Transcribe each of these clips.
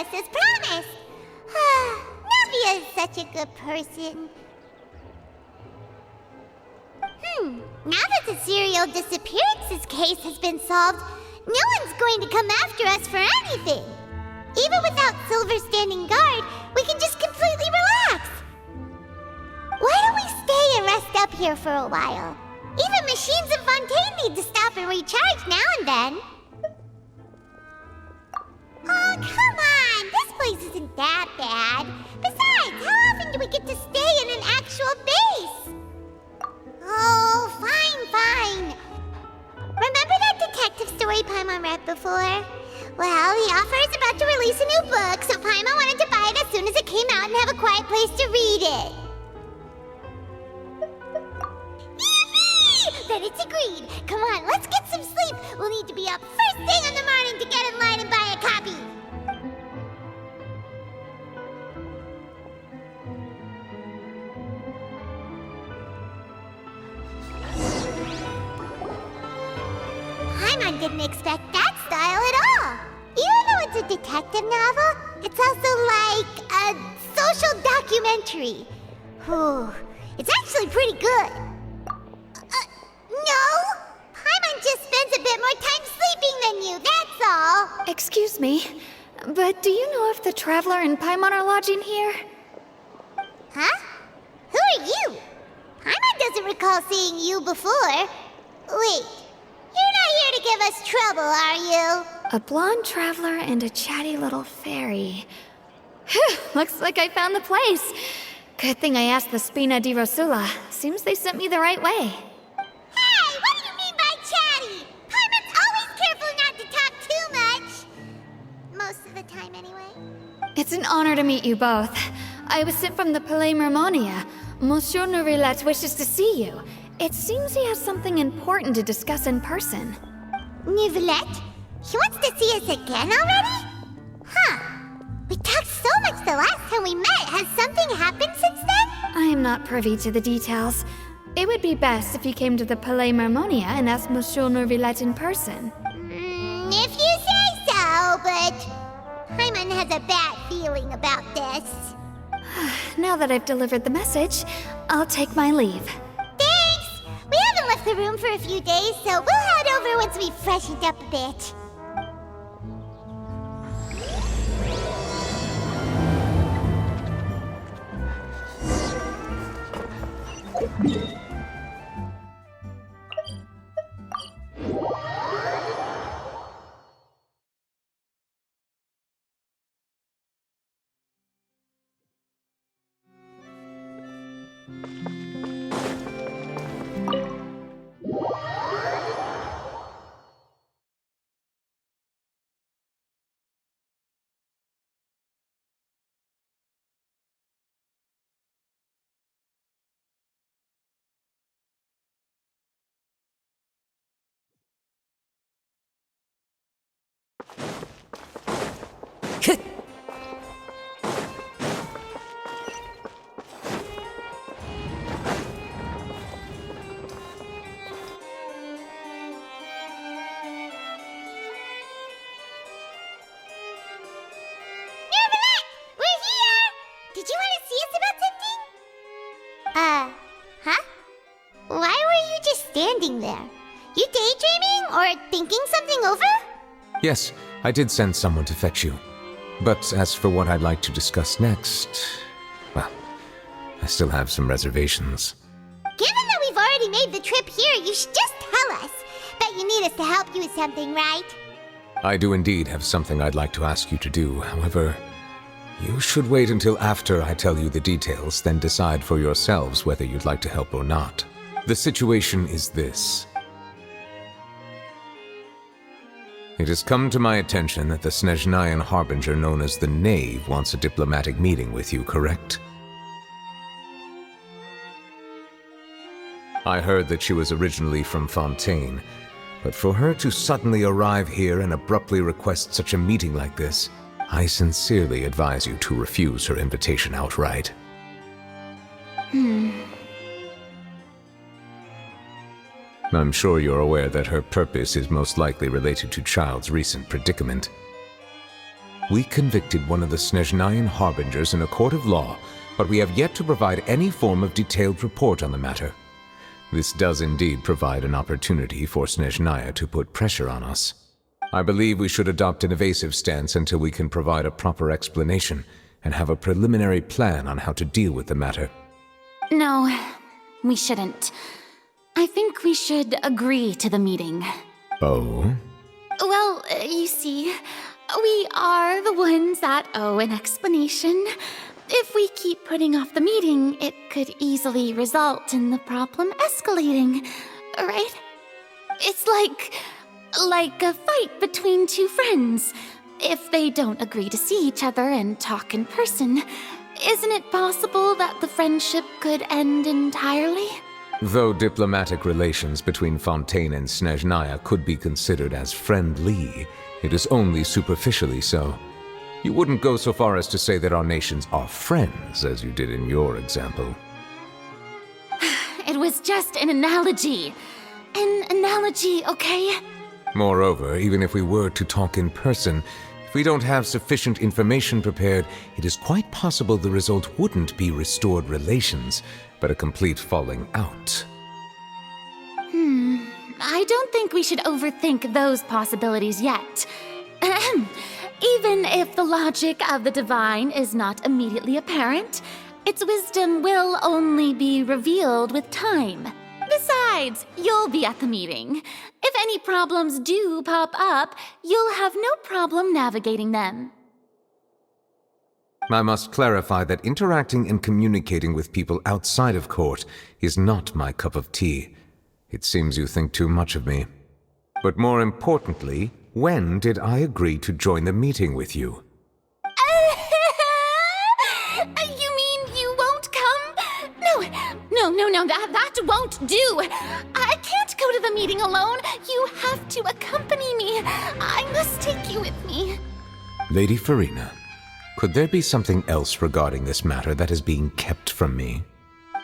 us as promised. Navia is such a good person. Now that the serial disappearances case has been solved, no one's going to come after us for anything. Even without Silver standing guard, we can just completely relax. Why don't we stay and rest up here for a while? Even machines in Fontaine need to stop and recharge now and then. Oh, come on! This place isn't that bad. Besides, how often do we get to stay in an actual base? Oh, fine. Remember that detective story Paimon read before? Well, the author is about to release a new book, so Paimon wanted to buy it as soon as it came out and have a quiet place to read it. Yippee! Then it's agreed. Come on, let's get some sleep. We'll need to be up first thing in the morning to get in line and buy a copy. Paimon didn't expect that style at all. Even though it's a detective novel, it's also like a social documentary. It's actually pretty good. No! Paimon just spends a bit more time sleeping than you, that's all. Excuse me, but do you know if the Traveler and Paimon are lodging here? Huh? Who are you? Paimon doesn't recall seeing you before. Wait, you're not here to give us trouble, are you? A blonde traveler and a chatty little fairy. Whew, looks like I found the place. Good thing I asked the Spina di Rosula. Seems they sent me the right way. Hey, what do you mean by chatty? Paimon's always careful not to talk too much. Most of the time, anyway. It's an honor to meet you both. I was sent from the Palais Mermonia. Monsieur Nourilette wishes to see you. It seems he has something important to discuss in person. Nourilette? He wants to see us again already? Huh. We talked so much the last time we met. Has something happened since then? I am not privy to the details. It would be best if you came to the Palais Mermonia and asked Monsieur Nourilette in person. If you say so, but Paimon has a bad feeling about this. Now that I've delivered the message, I'll take my leave. Thanks! We haven't left the room for a few days, so we'll head over once we've freshened up a bit. Did you want to see us about something? Huh? Why were you just standing there? You daydreaming or thinking something over? Yes, I did send someone to fetch you. But as for what I'd like to discuss next, well, I still have some reservations. Given that we've already made the trip here, you should just tell us. Bet you need us to help you with something, right? I do indeed have something I'd like to ask you to do. However, you should wait until after I tell you the details, then decide for yourselves whether you'd like to help or not. The situation is this. It has come to my attention that the Snezhnayan Harbinger known as the Knave wants a diplomatic meeting with you, correct? I heard that she was originally from Fontaine, but for her to suddenly arrive here and abruptly request such a meeting like this, I sincerely advise you to refuse her invitation outright. I'm sure you're aware that her purpose is most likely related to Child's recent predicament. We convicted one of the Snezhnayan harbingers in a court of law, but we have yet to provide any form of detailed report on the matter. This does indeed provide an opportunity for Snezhnaya to put pressure on us. I believe we should adopt an evasive stance until we can provide a proper explanation and have a preliminary plan on how to deal with the matter. No, we shouldn't. I think we should agree to the meeting. Oh? Well, you see, we are the ones that owe an explanation. If we keep putting off the meeting, it could easily result in the problem escalating, right? It's like a fight between two friends. If they don't agree to see each other and talk in person, isn't it possible that the friendship could end entirely? Though diplomatic relations between Fontaine and Snezhnaya could be considered as friendly, it is only superficially so. You wouldn't go so far as to say that our nations are friends, as you did in your example. It was just an analogy. An analogy, okay? Moreover, even if we were to talk in person, if we don't have sufficient information prepared, it is quite possible the result wouldn't be restored relations, but a complete falling out. I don't think we should overthink those possibilities yet. Even if the logic of the divine is not immediately apparent, its wisdom will only be revealed with time. Besides, you'll be at the meeting. If any problems do pop up, you'll have no problem navigating them. I must clarify that interacting and communicating with people outside of court is not my cup of tea. It seems you think too much of me. But more importantly, when did I agree to join the meeting with you? You mean you won't come? No, that won't do. I can't go to the meeting alone. You have to accompany me. I must take you with me. Lady Farina, could there be something else regarding this matter that is being kept from me?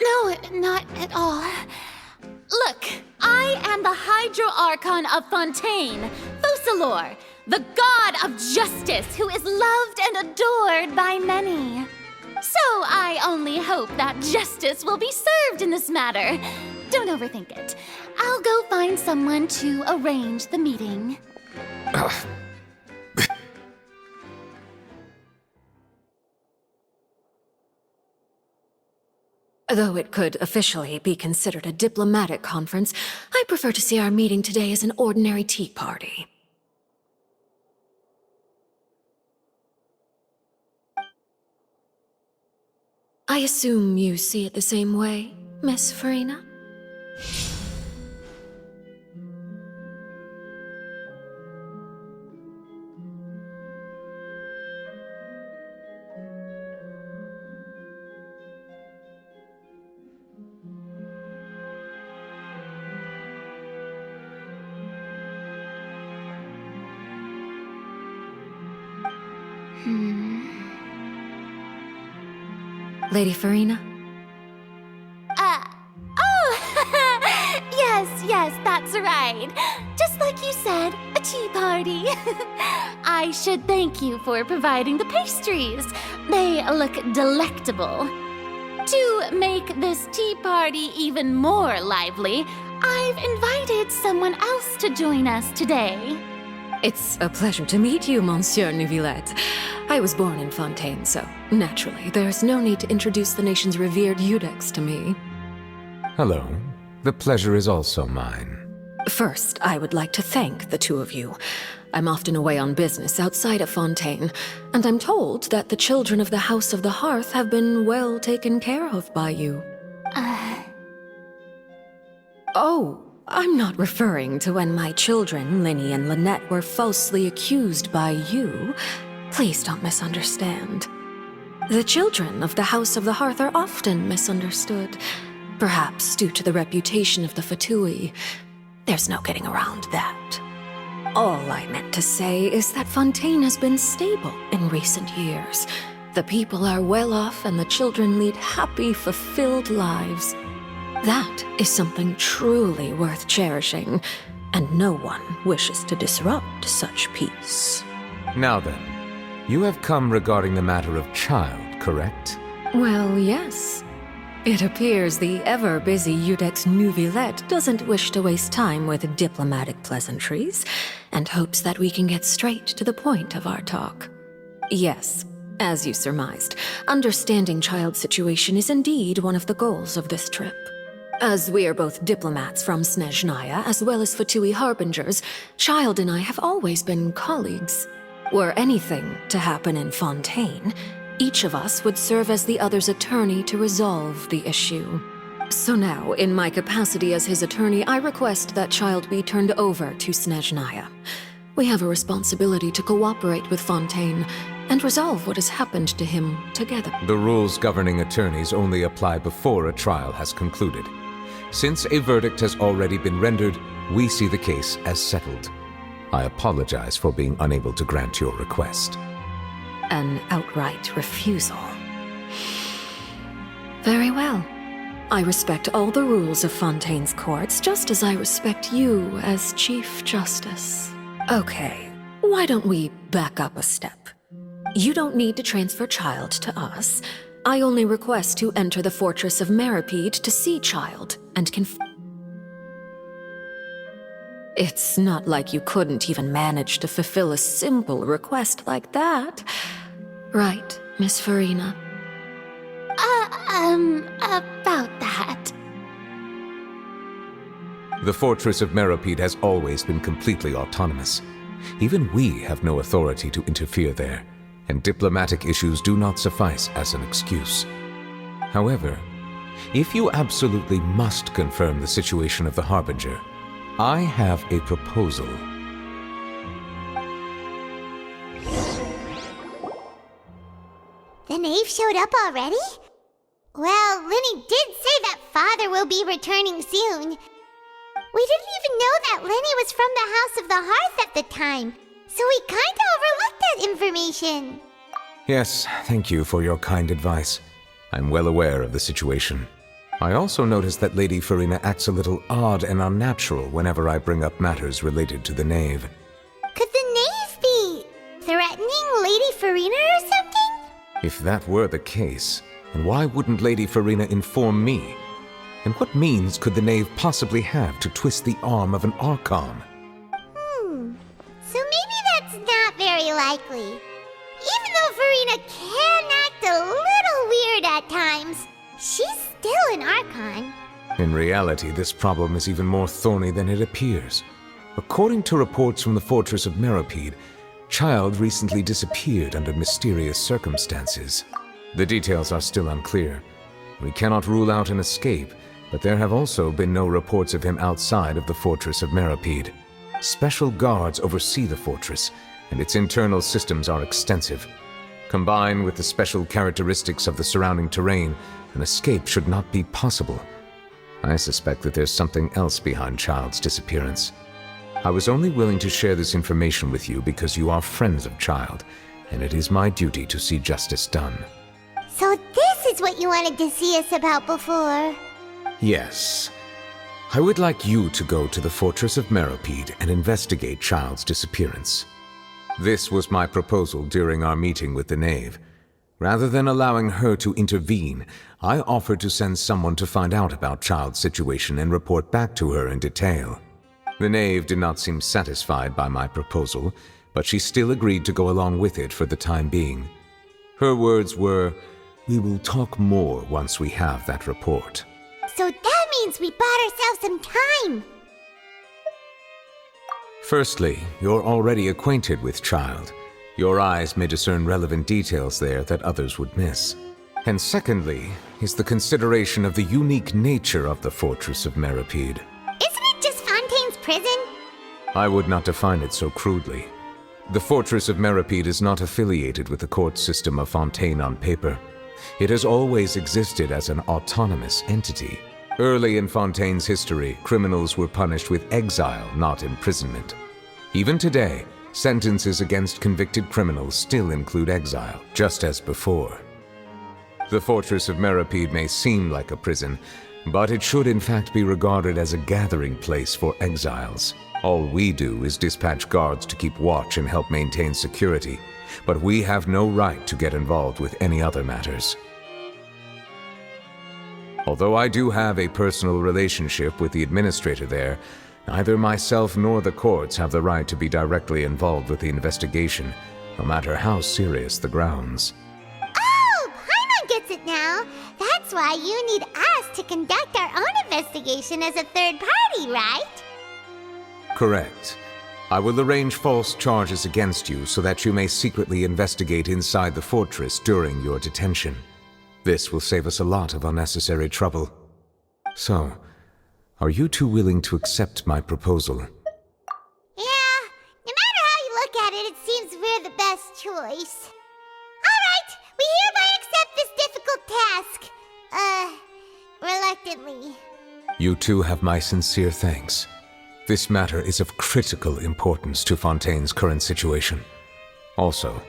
No, not at all. Look, I am the Hydro-Archon of Fontaine, Focalor, the god of justice who is loved and adored by many. So I only hope that justice will be served in this matter. Don't overthink it. I'll go find someone to arrange the meeting. Though it could officially be considered a diplomatic conference, I prefer to see our meeting today as an ordinary tea party. I assume you see it the same way, Miss Farina? Lady Farina? Yes, that's right. Just like you said, a tea party. I should thank you for providing the pastries. They look delectable. To make this tea party even more lively, I've invited someone else to join us today. It's a pleasure to meet you, Monsieur Neuvillette. I was born in Fontaine, so naturally, there's no need to introduce the nation's revered Eudex to me. Hello. The pleasure is also mine. First, I would like to thank the two of you. I'm often away on business outside of Fontaine, and I'm told that the children of the House of the Hearth have been well taken care of by you. Oh, I'm not referring to when my children, Linny and Lynette, were falsely accused by you. Please don't misunderstand. The children of the House of the Hearth are often misunderstood, perhaps due to the reputation of the Fatui. There's no getting around that. All I meant to say is that Fontaine has been stable in recent years. The people are well off and the children lead happy, fulfilled lives. That is something truly worth cherishing, and no one wishes to disrupt such peace. Now then, You have come regarding the matter of child, correct? Well, yes. It appears the ever-busy Iudex Neuvillette doesn't wish to waste time with diplomatic pleasantries, and hopes that we can get straight to the point of our talk. Yes, as you surmised, understanding Child's situation is indeed one of the goals of this trip. As we are both diplomats from Snezhnaya as well as Fatui Harbingers, Child and I have always been colleagues. Were anything to happen in Fontaine, each of us would serve as the other's attorney to resolve the issue. So now, in my capacity as his attorney, I request that Child be turned over to Snezhnaya. We have a responsibility to cooperate with Fontaine and resolve what has happened to him together. The rules governing attorneys only apply before a trial has concluded. Since a verdict has already been rendered, we see the case as settled. I apologize for being unable to grant your request. An outright refusal. Very well. I respect all the rules of Fontaine's courts, just as I respect you as Chief Justice. Okay, why don't we back up a step? You don't need to transfer Child to us. I only request to enter the fortress of Meripede to see Child and It's not like you couldn't even manage to fulfill a simple request like that. Right, Miss Farina? About that. The fortress of Meripede has always been completely autonomous. Even we have no authority to interfere there, and diplomatic issues do not suffice as an excuse. However, if you absolutely must confirm the situation of the Harbinger, I have a proposal. The knave showed up already? Well, Lenny did say that Father will be returning soon. We didn't even know that Lenny was from the House of the Hearth at the time, so we kinda overlooked that information. Yes, thank you for your kind advice. I'm well aware of the situation. I also noticed that Lady Farina acts a little odd and unnatural whenever I bring up matters related to the knave. Could the knave be threatening Lady Farina or something? If that were the case, then why wouldn't Lady Farina inform me? And what means could the knave possibly have to twist the arm of an Archon? So maybe that's not very likely. Even though Farina can act a little weird at times, she's still an Archon. In reality, this problem is even more thorny than it appears. According to reports from the fortress of Meripede, Child recently disappeared under mysterious circumstances. The details are still unclear. We cannot rule out an escape, but there have also been no reports of him outside of the fortress of Meripede. Special guards oversee the fortress, and its internal systems are extensive. Combined with the special characteristics of the surrounding terrain, an escape should not be possible. I suspect that there's something else behind Child's disappearance. I was only willing to share this information with you because you are friends of Child, and it is my duty to see justice done. So this is what you wanted to see us about before. Yes. I would like you to go to the fortress of Meripede and investigate Child's disappearance. This was my proposal during our meeting with the knave. Rather than allowing her to intervene, I offered to send someone to find out about Child's situation and report back to her in detail. The knave did not seem satisfied by my proposal, but she still agreed to go along with it for the time being. Her words were, "We will talk more once we have that report." So that means we bought ourselves some time. Firstly, you're already acquainted with Child. Your eyes may discern relevant details there that others would miss. And secondly, is the consideration of the unique nature of the fortress of Meripede. Isn't it just Fontaine's prison? I would not define it so crudely. The fortress of Meripede is not affiliated with the court system of Fontaine on paper. It has always existed as an autonomous entity. Early in Fontaine's history, criminals were punished with exile, not imprisonment. Even today, sentences against convicted criminals still include exile, just as before. The fortress of Meripede may seem like a prison, but it should in fact be regarded as a gathering place for exiles. All we do is dispatch guards to keep watch and help maintain security, but we have no right to get involved with any other matters. Although I do have a personal relationship with the administrator there, neither myself nor the courts have the right to be directly involved with the investigation, no matter how serious the grounds. Oh, Paimon gets it now. That's why you need us to conduct our own investigation as a third party, right? Correct. I will arrange false charges against you so that you may secretly investigate inside the fortress during your detention. This will save us a lot of unnecessary trouble. So, are you two willing to accept my proposal? Yeah, no matter how you look at it, it seems we're the best choice. Alright, we hereby accept this difficult task. Reluctantly. You two have my sincere thanks. This matter is of critical importance to Fontaine's current situation. Also,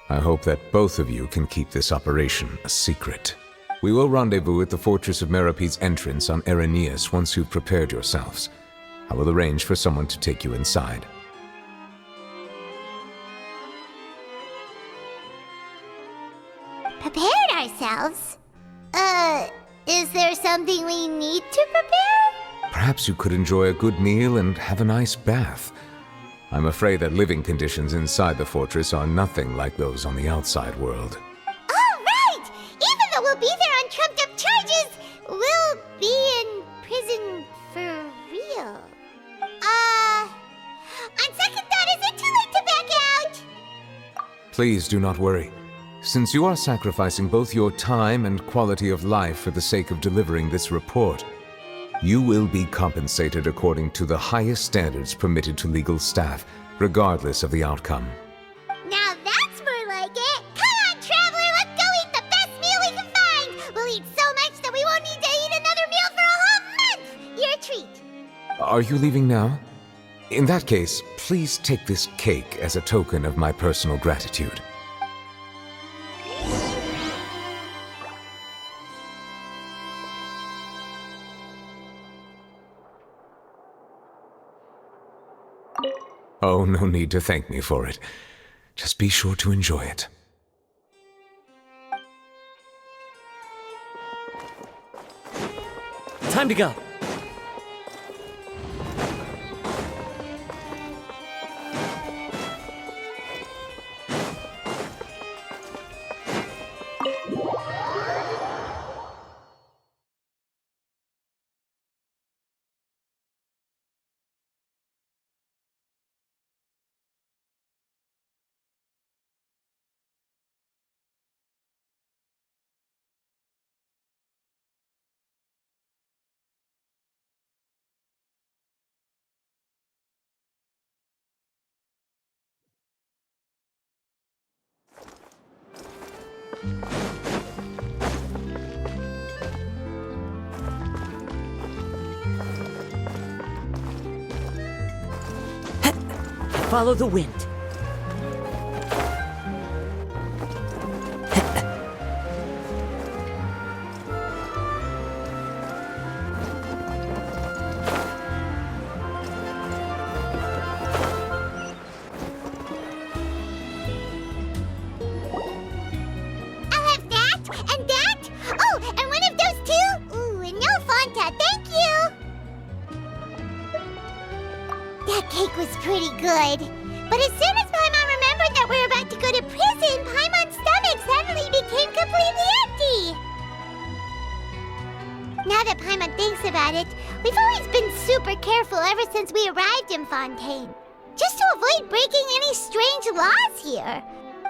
I hope that both of you can keep this operation a secret. We will rendezvous at the Fortress of Merope's entrance on Erinius once you've prepared yourselves. I will arrange for someone to take you inside. Prepared ourselves? Is there something we need to prepare? Perhaps you could enjoy a good meal and have a nice bath. I'm afraid that living conditions inside the fortress are nothing like those on the outside world. Oh, right! Even though we'll be there on trumped-up charges, we'll be in prison for real. On second thought, is it too late to back out? Please do not worry. Since you are sacrificing both your time and quality of life for the sake of delivering this report, you will be compensated according to the highest standards permitted to legal staff, regardless of the outcome. Now that's more like it! Come on, traveler, let's go eat the best meal we can find! We'll eat so much that we won't need to eat another meal for a whole month! Your treat! Are you leaving now? In that case, please take this cake as a token of my personal gratitude. Oh, no need to thank me for it. Just be sure to enjoy it. Time to go. Follow the wind. That cake was pretty good. But as soon as Paimon remembered that we were about to go to prison, Paimon's stomach suddenly became completely empty. Now that Paimon thinks about it, we've always been super careful ever since we arrived in Fontaine. Just to avoid breaking any strange laws here.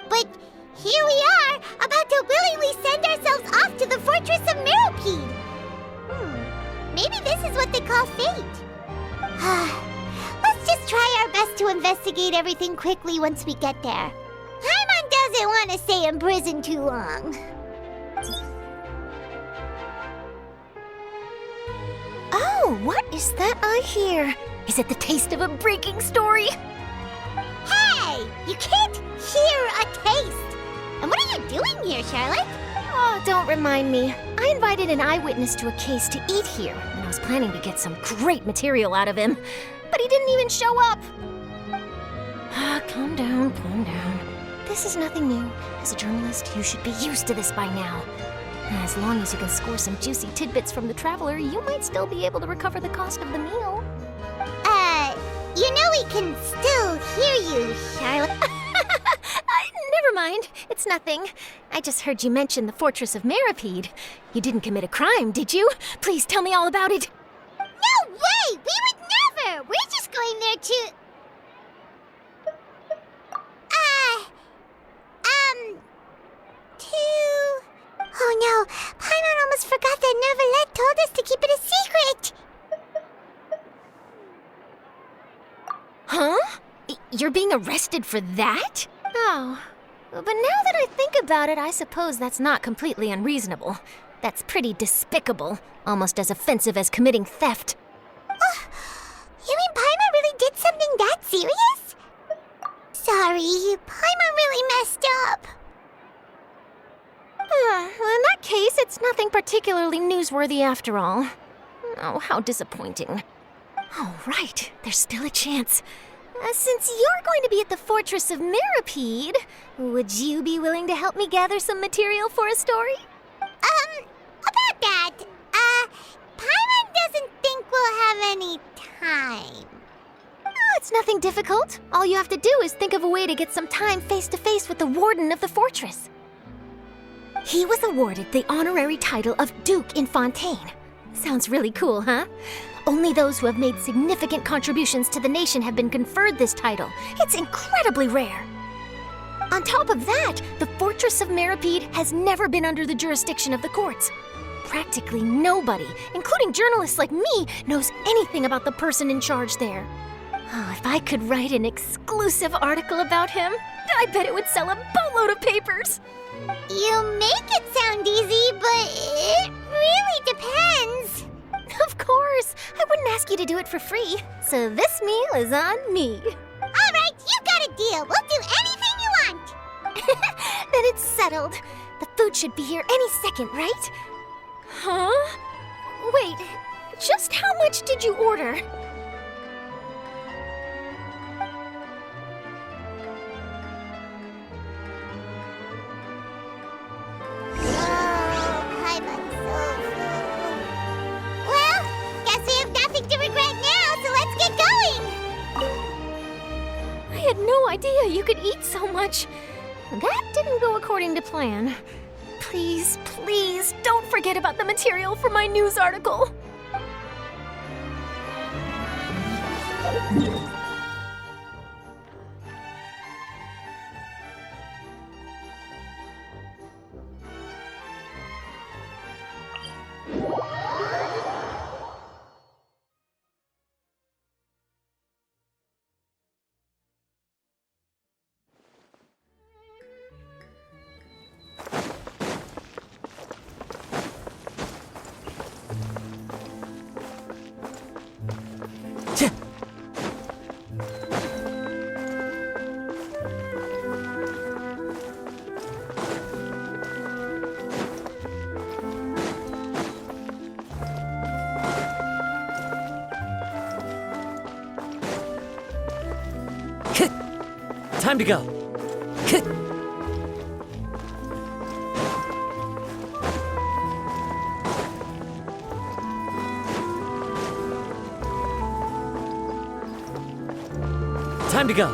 But here we are, about to willingly send ourselves off to the Fortress of Merope. Maybe this is what they call fate. Let's just try our best to investigate everything quickly once we get there. Paimon doesn't want to stay in prison too long. Oh, what is that I hear? Is it the taste of a breaking story? Hey! You can't hear a taste! And what are you doing here, Charlotte? Oh, don't remind me. I invited an eyewitness to a case to eat here, and I was planning to get some great material out of him. but he didn't even show up. Calm down, calm down. This is nothing new. As a journalist, you should be used to this by now. As long as you can score some juicy tidbits from the Traveler, you might still be able to recover the cost of the meal. You know we can still hear you, Charlotte. Never mind. It's nothing. I just heard you mention the Fortress of Meripede. You didn't commit a crime, did you? Please tell me all about it. No way! We would never! We're just going there to... Oh no, Paimon almost forgot that Neverlet told us to keep it a secret! Huh? You're being arrested for that? Oh. But now that I think about it, I suppose that's not completely unreasonable. That's pretty despicable. Almost as offensive as committing theft. You mean Paimon really did something that serious? Sorry, Paimon really messed up. In that case, it's nothing particularly newsworthy after all. Oh, how disappointing. Oh, right. There's still a chance. Since you're going to be at the Fortress of Meripede, would you be willing to help me gather some material for a story? About that, Paimon doesn't think we'll have any time. Oh, it's nothing difficult. All you have to do is think of a way to get some time face-to-face with the warden of the fortress. He was awarded the honorary title of Duke in Fontaine. Sounds really cool, huh? Only those who have made significant contributions to the nation have been conferred this title. It's incredibly rare. On top of that, the Fortress of Meripede has never been under the jurisdiction of the courts. Practically nobody, including journalists like me, knows anything about the person in charge there. Oh, if I could write an exclusive article about him, I bet it would sell a boatload of papers. You make it sound easy, but it really depends. Of course. I wouldn't ask you to do it for free. So this meal is on me. All right, you got a deal. We'll do anything you want. Then it's settled. The food should be here any second, right? Huh? Wait, just how much did you order? Paimon's so full. Well, guess we have nothing to regret now, so let's get going. I had no idea you could eat so much. That didn't go according to plan. Please, please, don't forget about the material for my news article. Time to go. Time to go.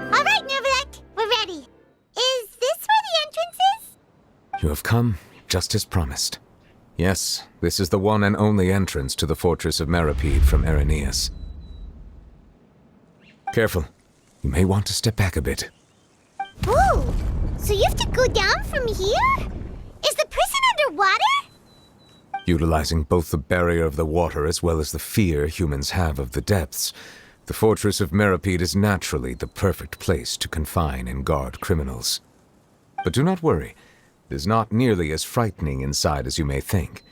All right, Neverlet, we're ready. Is this where the entrance is? You have come just as promised. Yes, this is the one and only entrance to the Fortress of Meripede from Irenaeus. Careful. You may want to step back a bit. Ooh, so you have to go down from here? Is the prison underwater? Utilizing both the barrier of the water as well as the fear humans have of the depths, the Fortress of Meripede is naturally the perfect place to confine and guard criminals. But do not worry. It is not nearly as frightening inside as you may think.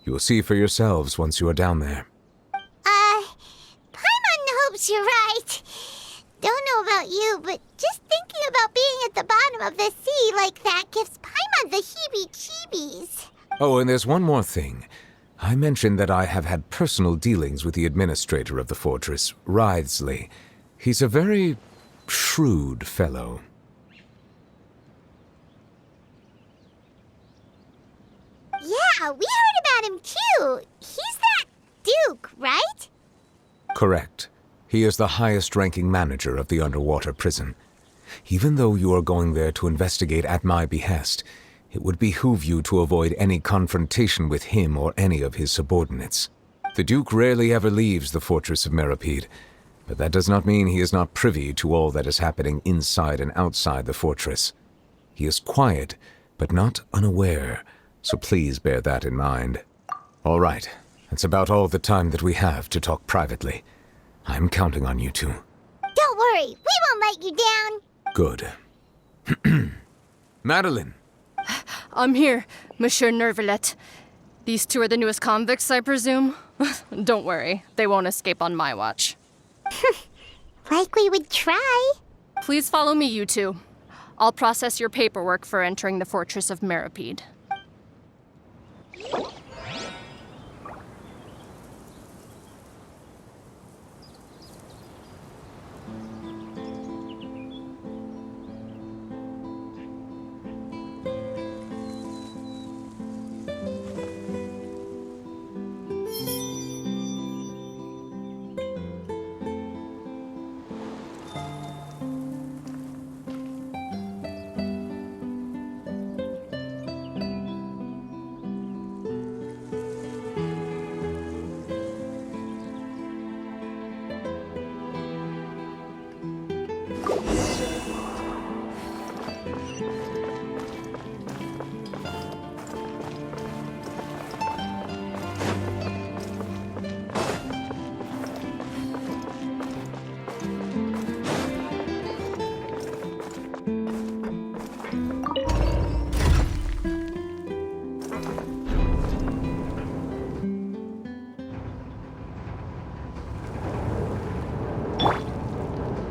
You will see for yourselves once you are down there. Paimon hopes you're right. Don't know about you, but just thinking about being at the bottom of the sea like that gives Paimon the heebie-jeebies. Oh, and there's one more thing. I mentioned that I have had personal dealings with the administrator of the fortress, Wriothesley. He's a very shrewd fellow. Yeah, we heard about him too. He's that Duke, right? Correct. He is the highest-ranking manager of the underwater prison. Even though you are going there to investigate at my behest, it would behoove you to avoid any confrontation with him or any of his subordinates. The Duke rarely ever leaves the fortress of Meripede, but that does not mean he is not privy to all that is happening inside and outside the fortress. He is quiet, but not unaware, so please bear that in mind. All right, that's about all the time that we have to talk privately. I'm counting on you two. Don't worry, we won't let you down. Good. Madeline. I'm here, Monsieur Nervalet. These two are the newest convicts, I presume? Don't worry, they won't escape on my watch. Like we would try. Please follow me, you two. I'll process your paperwork for entering the Fortress of Meripede.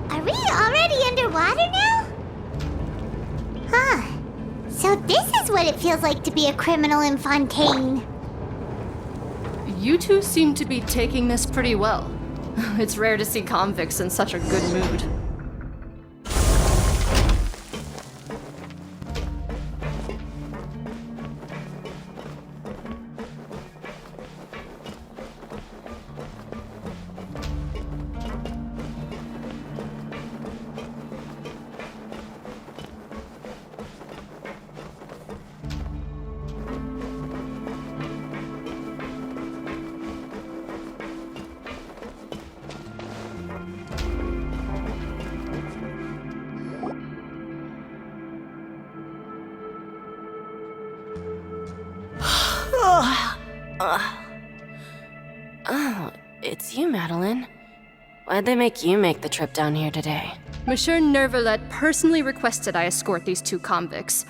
Are we already underwater now? Huh. So this is what it feels like to be a criminal in Fontaine. You two seem to be taking this pretty well. It's rare to see convicts in such a good mood. Oh, it's you, Madeline. Why'd they make you make the trip down here today? Monsieur Nervalet personally requested I escort these two convicts.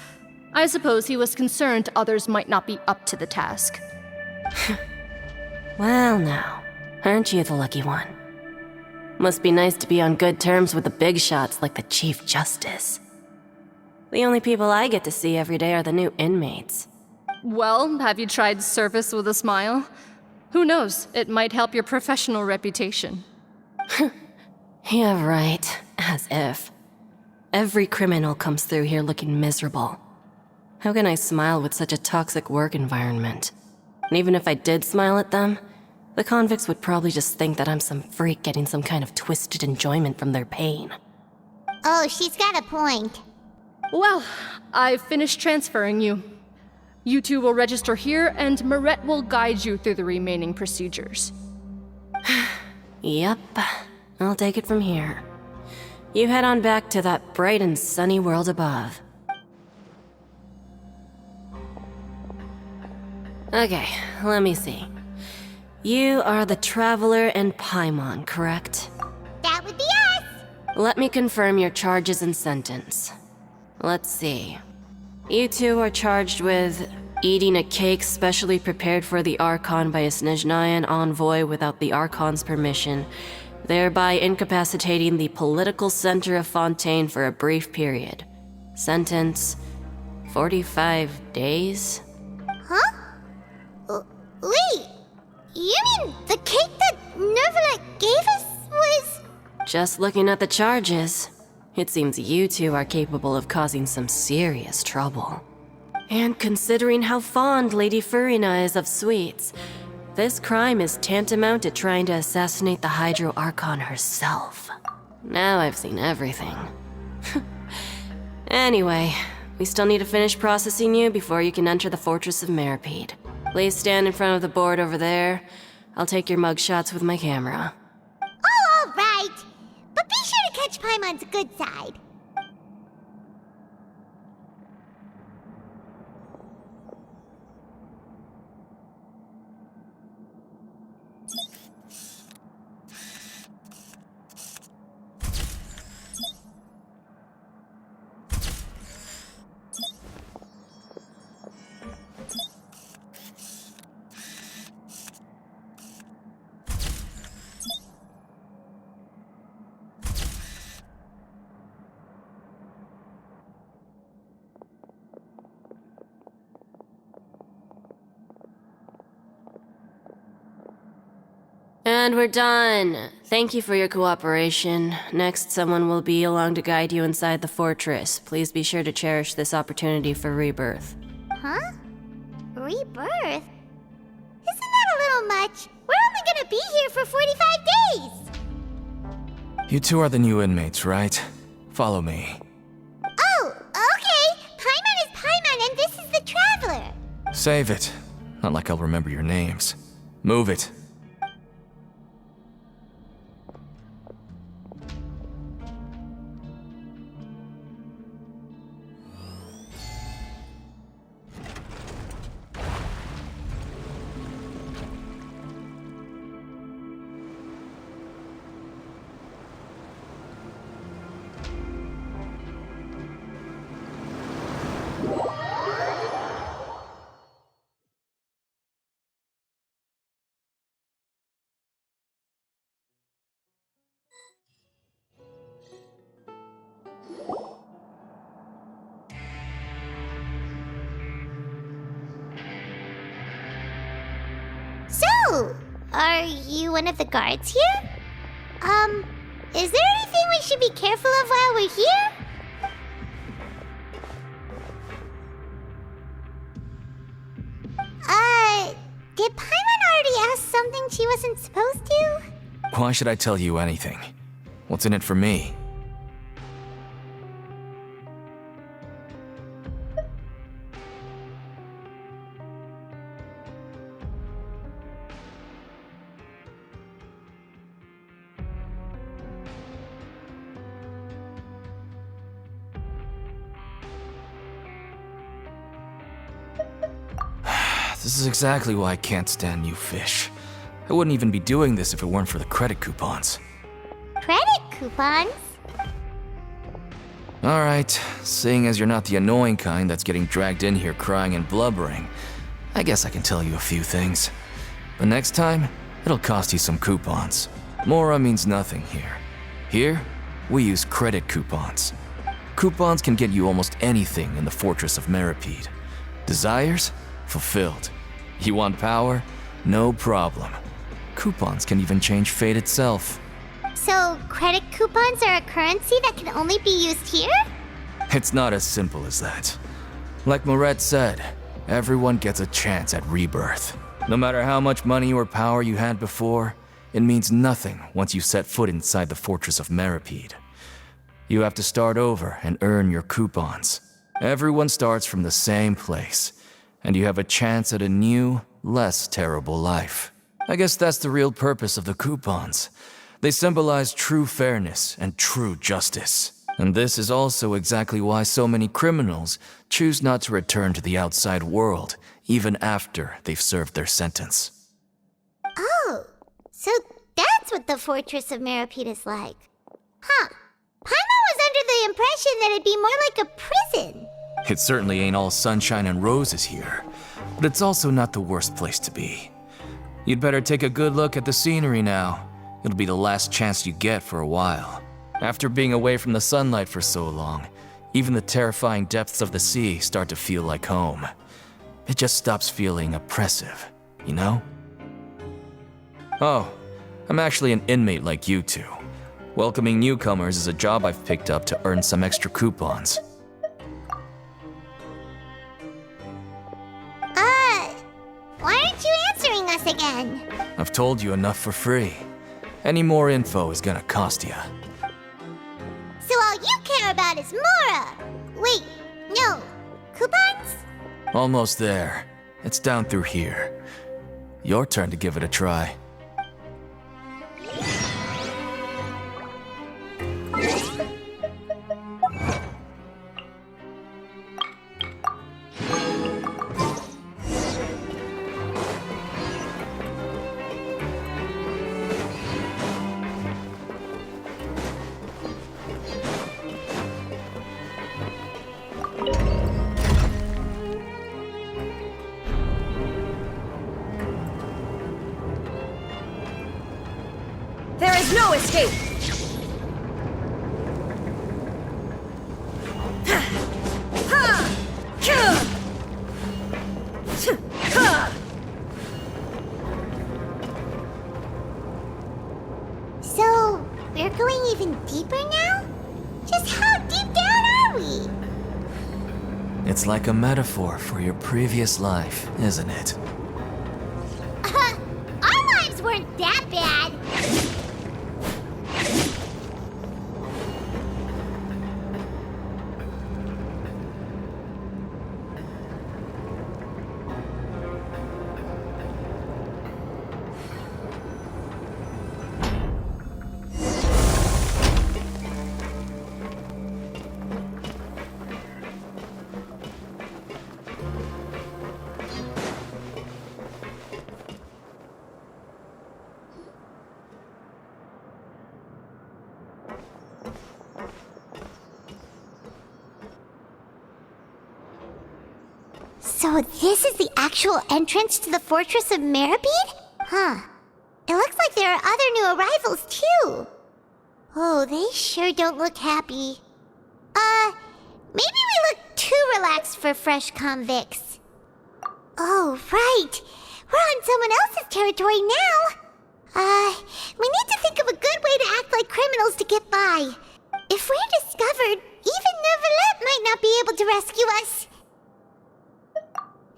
I suppose he was concerned others might not be up to the task. Well, now, aren't you the lucky one? Must be nice to be on good terms with the big shots like the Chief Justice. The only people I get to see every day are the new inmates. Well, have you tried service with a smile? Who knows, it might help your professional reputation. Yeah, right. As if. Every criminal comes through here looking miserable. How can I smile with such a toxic work environment? And even if I did smile at them, the convicts would probably just think that I'm some freak getting some kind of twisted enjoyment from their pain. Oh, she's got a point. Well, I've finished transferring you. You two will register here, and Marette will guide you through the remaining procedures. Yep, I'll take it from here. You head on back to that bright and sunny world above. Okay, let me see. You are the Traveler and Paimon, correct? That would be us. Let me confirm your charges and sentence. Let's see. You two are charged with eating a cake specially prepared for the Archon by a Snezhnayan envoy without the Archon's permission, thereby incapacitating the political center of Fontaine for a brief period. Sentence: 45 days? Huh? Just looking at the charges, it seems you two are capable of causing some serious trouble. And considering how fond Lady Furina is of sweets, this crime is tantamount to trying to assassinate the Hydro Archon herself. Now I've seen everything. Anyway, we still need to finish processing you before you can enter the Fortress of Meripede. Please stand in front of the board over there. I'll take your mugshots with my camera. Oh, all right. But be sure to catch Paimon's good side. And we're done. Thank you for your cooperation. Next, someone will be along to guide you inside the fortress. Please be sure to cherish this opportunity for rebirth. Huh? Rebirth? Isn't that a little much? We're only gonna be here for 45 days! You two are the new inmates, right? Follow me. Oh, okay! Paimon is Paimon and this is the Traveler! Save it. Not like I'll remember your names. Move it. So, are you one of the guards here? Is there anything we should be careful of while we're here? Did Paimon already ask something she wasn't supposed to? Why should I tell you anything? What's in it for me? This is exactly why I can't stand you fish. I wouldn't even be doing this if it weren't for the credit coupons. Credit coupons? Alright, seeing as you're not the annoying kind that's getting dragged in here crying and blubbering, I guess I can tell you a few things. But next time, it'll cost you some coupons. Mora means nothing here. Here, we use credit coupons. Coupons can get you almost anything in the Fortress of Meripede. Desires? Fulfilled. You want power? No problem. Coupons can even change fate itself. So, credit coupons are a currency that can only be used here? It's not as simple as that. Like Moret said, everyone gets a chance at rebirth. No matter how much money or power you had before, it means nothing once you set foot inside the Fortress of Meripede. You have to start over and earn your coupons. Everyone starts from the same place, and you have a chance at a new, less terrible life. I guess that's the real purpose of the coupons. They symbolize true fairness and true justice. And this is also exactly why so many criminals choose not to return to the outside world, even after they've served their sentence. Oh, so that's what the Fortress of Meripede is like. Huh. Paimon was under the impression that it'd be more like a prison. It certainly ain't all sunshine and roses here, but it's also not the worst place to be. You'd better take a good look at the scenery now. It'll be the last chance you get for a while. After being away from the sunlight for so long, even the terrifying depths of the sea start to feel like home. It just stops feeling oppressive, you know? Oh, I'm actually an inmate like you two. Welcoming newcomers is a job I've picked up to earn some extra coupons. Why aren't you answering us again? I've told you enough for free. Any more info is gonna cost you. So all you care about is Mora! Wait, no. Coupons? Almost there. It's down through here. Your turn to give it a try. There is no escape! So, we're going even deeper now? Just how deep down are we? It's like a metaphor for your previous life, isn't it? Our lives weren't that bad. So this is the actual entrance to the Fortress of Meripede? Huh. It looks like there are other new arrivals, too. Oh, they sure don't look happy. Maybe we look too relaxed for fresh convicts. Oh, right. We're on someone else's territory now. We need to think of a good way to act like criminals to get by. If we're discovered, even Neuvillette might not be able to rescue us.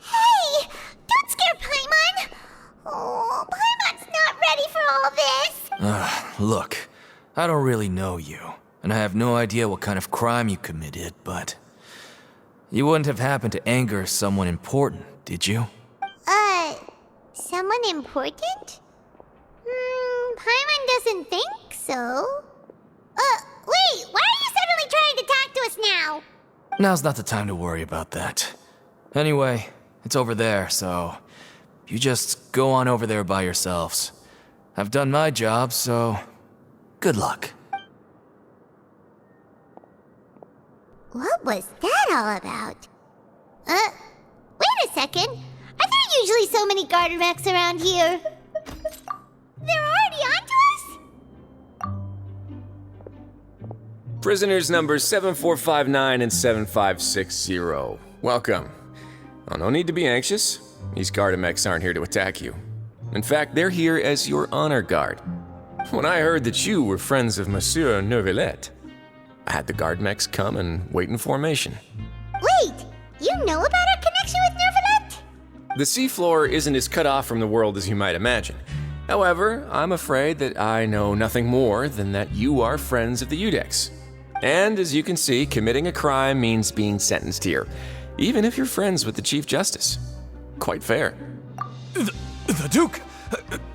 Hey! Don't scare Paimon! Oh, Paimon's not ready for all this! Look, I don't really know you, and I have no idea what kind of crime you committed, but... You wouldn't have happened to anger someone important, did you? Someone important? Paimon doesn't think so. Wait, why are you suddenly trying to talk to us now? Now's not the time to worry about that. Anyway, it's over there, so... You just go on over there by yourselves. I've done my job, so... Good luck. What was that all about? Wait a second. Are there usually so many garter mechs around here? They're already onto us? Prisoners numbers 7459 and 7560. Welcome. Oh, no need to be anxious. These Gardamex aren't here to attack you. In fact, they're here as your honor guard. When I heard that you were friends of Monsieur Neuvillette, I had the Gardamex come and wait in formation. Wait, you know about our connection with Neuvillette? The seafloor isn't as cut off from the world as you might imagine. However, I'm afraid that I know nothing more than that you are friends of the Udex. And as you can see, committing a crime means being sentenced here, even if you're friends with the Chief Justice. Quite fair. The Duke!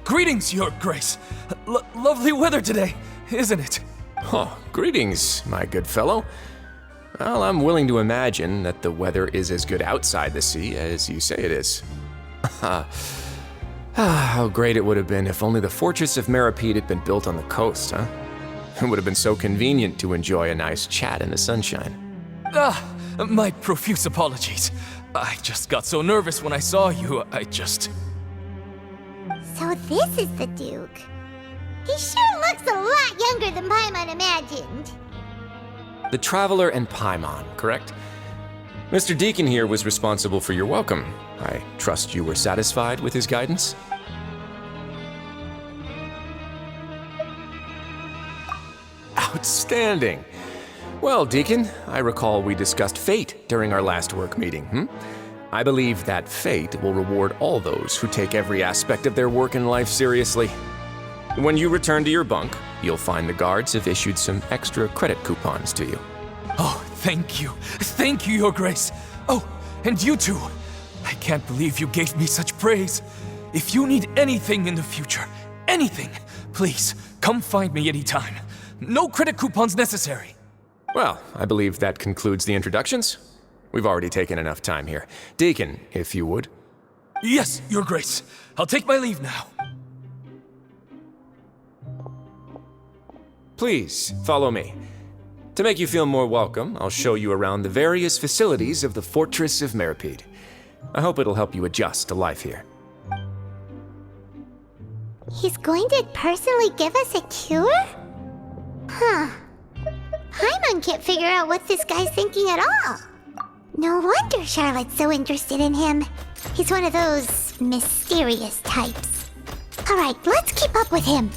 Greetings, Your Grace! Lovely weather today, isn't it? Oh, greetings, my good fellow. Well, I'm willing to imagine that the weather is as good outside the sea as you say it is. How great it would have been if only the Fortress of Meripede had been built on the coast, huh? It would have been so convenient to enjoy a nice chat in the sunshine. My profuse apologies. I just got so nervous when I saw you, So this is the Duke. He sure looks a lot younger than Paimon imagined. The Traveler and Paimon, correct? Mr. Deacon here was responsible for your welcome. I trust you were satisfied with his guidance? Outstanding. Well, Deacon, I recall we discussed fate during our last work meeting, I believe that fate will reward all those who take every aspect of their work and life seriously. When you return to your bunk, you'll find the guards have issued some extra credit coupons to you. Oh, thank you. Thank you, Your Grace. Oh, and you too. I can't believe you gave me such praise. If you need anything in the future, anything, please come find me anytime. No credit coupons necessary. Well, I believe that concludes the introductions. We've already taken enough time here. Deacon, if you would. Yes, Your Grace. I'll take my leave now. Please, follow me. To make you feel more welcome, I'll show you around the various facilities of the Fortress of Meripede. I hope it'll help you adjust to life here. He's going to personally give us a cure? Huh. Paimon can't figure out what this guy's thinking at all. No wonder Charlotte's so interested in him. He's one of those mysterious types. Alright, let's keep up with him.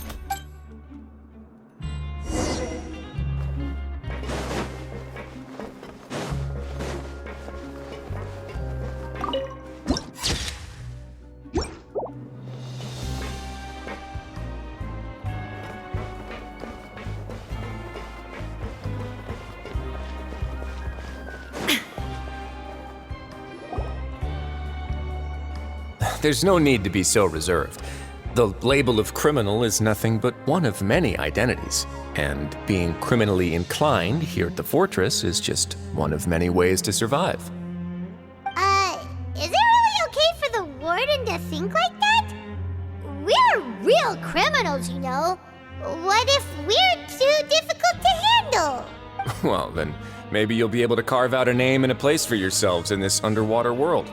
There's no need to be so reserved. The label of criminal is nothing but one of many identities, and being criminally inclined here at the fortress is just one of many ways to survive. Is it really okay for the warden to think like that? We're real criminals, you know. What if we're too difficult to handle? Well, then maybe you'll be able to carve out a name and a place for yourselves in this underwater world,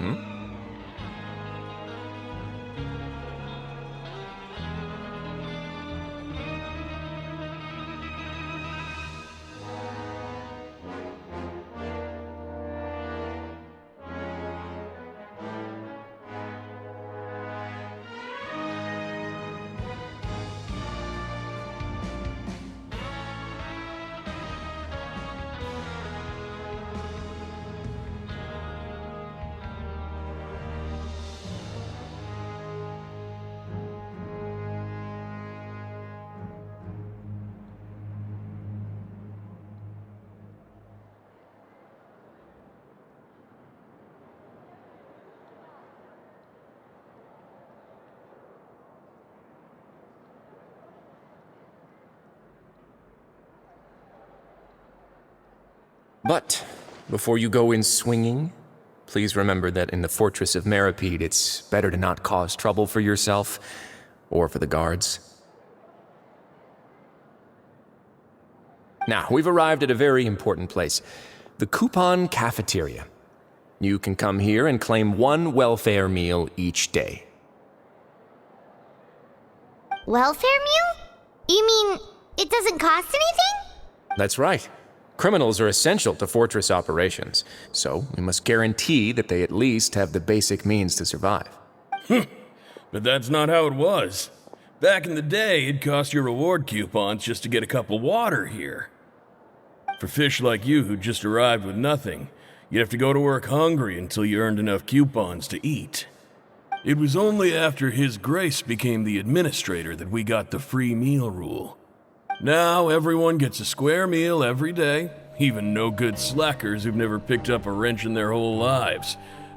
But before you go in swinging, please remember that in the Fortress of Meripede, it's better to not cause trouble for yourself or for the guards. Now, we've arrived at a very important place, the Coupon Cafeteria. You can come here and claim one welfare meal each day. Welfare meal? You mean it doesn't cost anything? That's right. Criminals are essential to fortress operations, so we must guarantee that they at least have the basic means to survive. But that's not how it was. Back in the day, it cost your reward coupons just to get a cup of water here. For fish like you who just arrived with nothing, you'd have to go to work hungry until you earned enough coupons to eat. It was only after His Grace became the administrator that we got the free meal rule. Now everyone gets a square meal every day, even no-good slackers who've never picked up a wrench in their whole lives.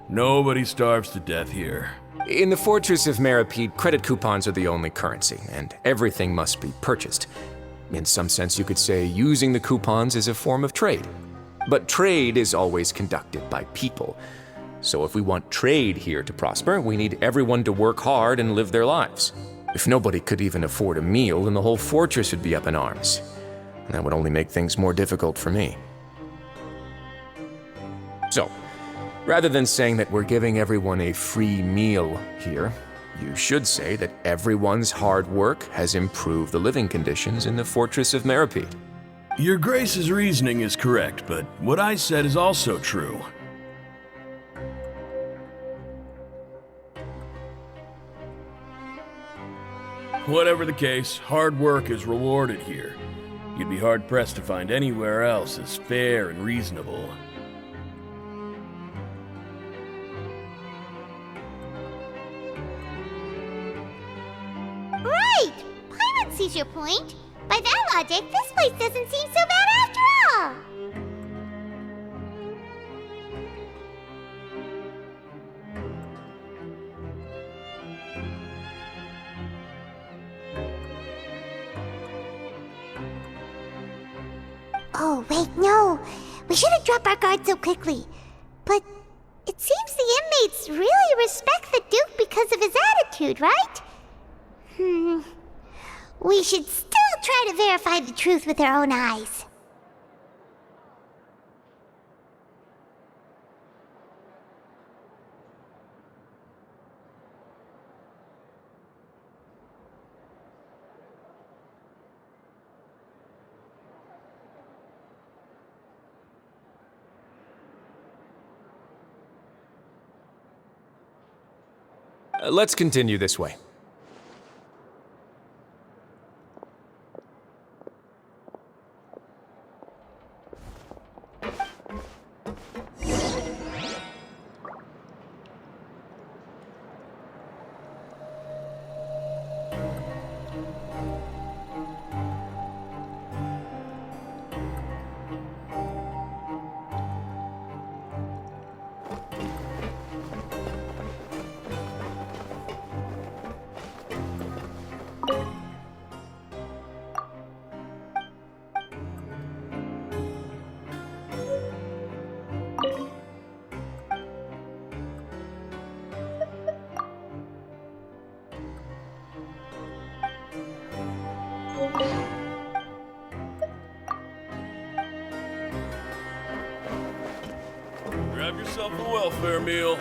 Nobody starves to death here. In the Fortress of Meripede, credit coupons are the only currency, and everything must be purchased. In some sense, you could say using the coupons is a form of trade. But trade is always conducted by people. So if we want trade here to prosper, we need everyone to work hard and live their lives. If nobody could even afford a meal, then the whole fortress would be up in arms. And that would only make things more difficult for me. So, rather than saying that we're giving everyone a free meal here, you should say that everyone's hard work has improved the living conditions in the Fortress of Meripede. Your Grace's reasoning is correct, but what I said is also true. Whatever the case, hard work is rewarded here. You'd be hard-pressed to find anywhere else as fair and reasonable. Right! Paimon sees your point. By that logic, this place doesn't seem so bad after all. Oh, wait, no. We shouldn't drop our guard so quickly. But it seems the inmates really respect the Duke because of his attitude, right? We should still try to verify the truth with our own eyes. Let's continue this way. Grab yourself a welfare meal.